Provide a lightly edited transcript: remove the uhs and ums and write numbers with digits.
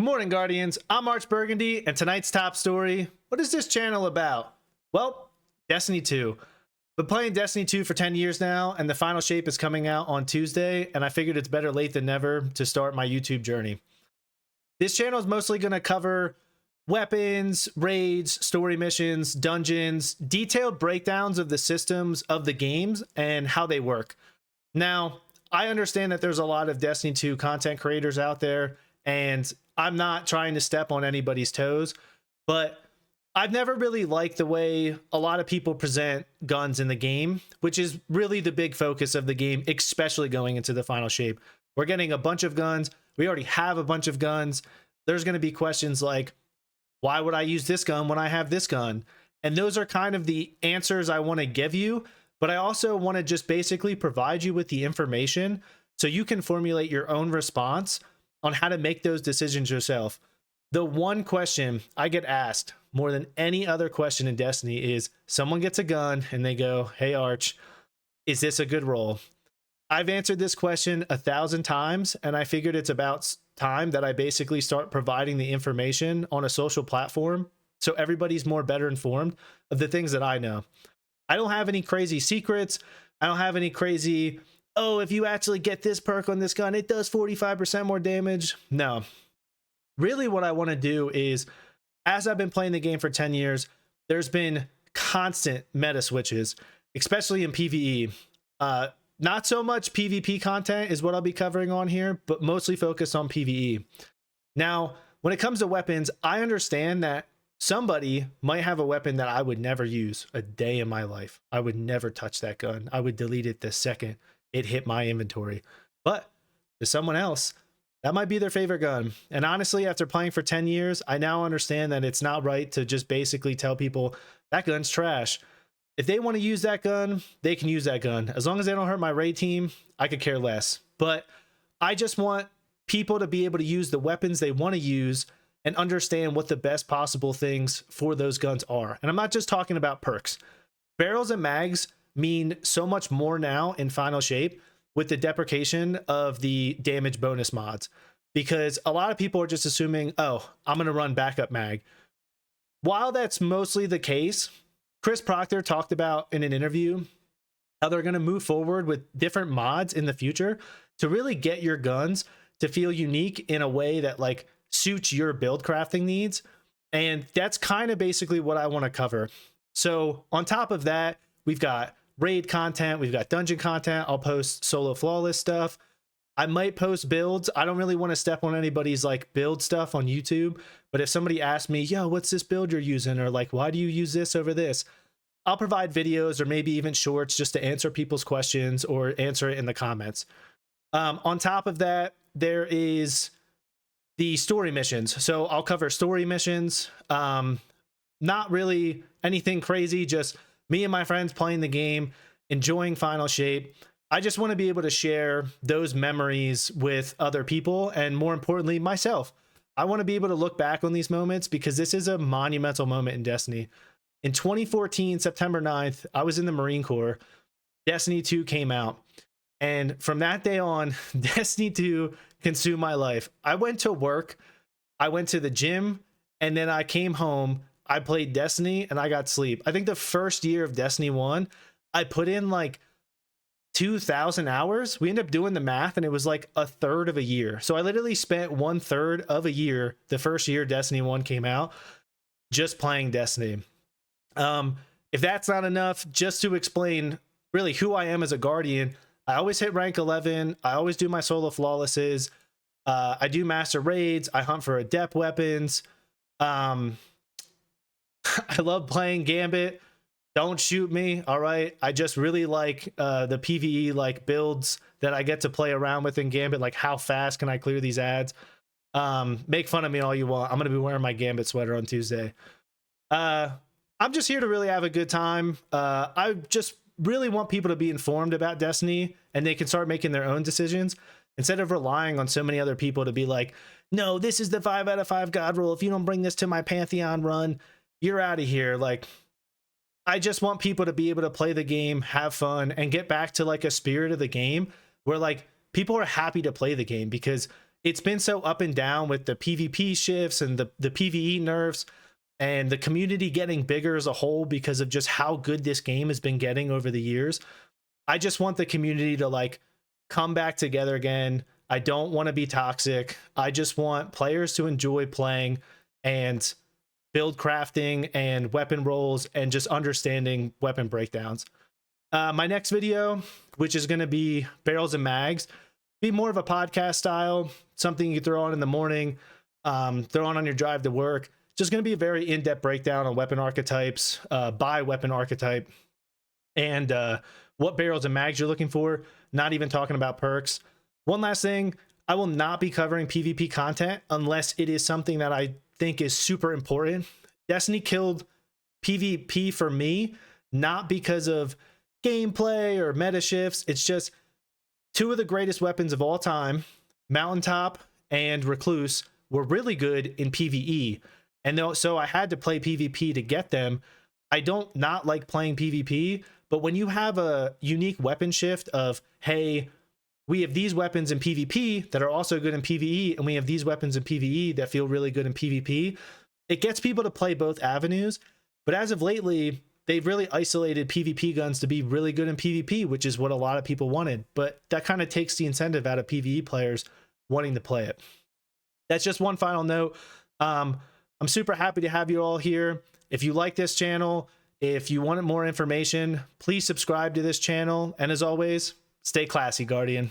morning, Guardians. I'm Arch Burgundy, and tonight's top story. What is this channel about? Well, Destiny 2. Been playing Destiny 2 for 10 years now, and the final shape is coming out on Tuesday, and I figured it's better late than never to start my YouTube journey. This channel is mostly going to cover weapons, raids, story missions, dungeons, detailed breakdowns of the systems of the games and how they work. Now, I understand that there's a lot of Destiny 2 content creators out there, and I'm not trying to step on anybody's toes, but I've never really liked the way a lot of people present guns in the game, which is really the big focus of the game, especially going into the final shape. We're getting a bunch of guns. We already have a bunch of guns. There's going to be questions like, why would I use this gun when I have this gun? And those are kind of the answers I want to give you, but I also want to just basically provide you with the information so you can formulate your own response on how to make those decisions yourself. The one question I get asked more than any other question in Destiny is someone gets a gun and they go, "Hey Arch, is this a good roll?" I've answered this question 1,000 times, and I figured it's about time that I basically start providing the information on a social platform so everybody's more better informed of the things that I know. I don't have any crazy secrets. I don't have any crazy, oh, if you actually get this perk on this gun, it does 45% more damage. No. Really what I want to do is, as I've been playing the game for 10 years, there's been constant meta switches, especially in PvE. Not so much PvP content is what I'll be covering on here, but mostly focused on PvE. Now, when it comes to weapons, I understand that somebody might have a weapon that I would never use a day in my life. I would never touch that gun. I would delete it the second it hit my inventory. But to someone else, that might be their favorite gun. And honestly, after playing for 10 years, I now understand that it's not right to just basically tell people that gun's trash. If they want to use that gun, they can use that gun. As long as they don't hurt my raid team, I could care less. But I just want people to be able to use the weapons they want to use and understand what the best possible things for those guns are. And I'm not just talking about perks. Barrels and mags mean so much more now in Final Shape with the deprecation of the damage bonus mods, because a lot of people are just assuming, oh, I'm going to run backup mag. While that's mostly the case, Chris Proctor talked about in an interview how they're going to move forward with different mods in the future to really get your guns to feel unique in a way that like suits your build crafting needs. And that's kind of basically what I want to cover. So on top of that, we've got raid content, we've got dungeon content. I'll post solo flawless stuff. I might post builds. I don't really want to step on anybody's like build stuff on YouTube, but if somebody asks me, yo, what's this build you're using? Or like, why do you use this over this? I'll provide videos or maybe even shorts just to answer people's questions or answer it in the comments. On top of that, there is the story missions. So I'll cover story missions. Not really anything crazy, just me and my friends playing the game, enjoying Final Shape. I just want to be able to share those memories with other people, and more importantly, myself. I want to be able to look back on these moments because this is a monumental moment in Destiny. In 2014, September 9th, I was in the Marine Corps. Destiny 2 came out. And from that day on, Destiny 2 consumed my life. I went to work, I went to the gym, and then I came home. I played Destiny and I got sleep. I think the first year of Destiny 1, I put in like 2,000 hours. We ended up doing the math and it was like a third of a year. So I literally spent 1/3 of a year, the first year Destiny 1 came out, just playing Destiny. If that's not enough, just to explain really who I am as a Guardian, I always hit rank 11. I always do my solo flawlesses. I do master raids. I hunt for adept weapons. I love playing Gambit. Don't shoot me, all right? I just really like the PvE like builds that I get to play around with in Gambit, like how fast can I clear these ads? Make fun of me all you want. I'm going to be wearing my Gambit sweater on Tuesday. I'm just here to really have a good time. I just really want people to be informed about Destiny and they can start making their own decisions instead of relying on so many other people to be like, no, this is the 5 out of 5 God rule. If you don't bring this to my Pantheon run, you're out of here. Like, I just want people to be able to play the game, have fun, and get back to like a spirit of the game where like people are happy to play the game, because it's been so up and down with the PvP shifts and the PvE nerfs and the community getting bigger as a whole because of just how good this game has been getting over the years. I just want the community to like come back together again. I don't want to be toxic. I just want players to enjoy playing and build crafting and weapon rolls and just understanding weapon breakdowns. My next video, which is going to be barrels and mags, be more of a podcast style, something you throw on in the morning, throw on your drive to work. Just going to be a very in-depth breakdown on weapon archetypes, by weapon archetype, and what barrels and mags you're looking for, not even talking about perks. One last thing, I will not be covering PvP content unless it is something that I think is super important. Destiny killed PvP for me, not because of gameplay or meta shifts. It's just two of the greatest weapons of all time, Mountaintop and Recluse, were really good in PvE. And so I had to play PvP to get them. I don't not like playing PvP, but when you have a unique weapon shift of, hey, we have these weapons in PvP that are also good in PvE, and we have these weapons in PvE that feel really good in PvP, it gets people to play both avenues. But as of lately, they've really isolated PvP guns to be really good in PvP, which is what a lot of people wanted. But that kind of takes the incentive out of PvE players wanting to play it. That's just one final note. I'm super happy to have you all here. If you like this channel, if you want more information, please subscribe to this channel. And as always, stay classy, Guardian.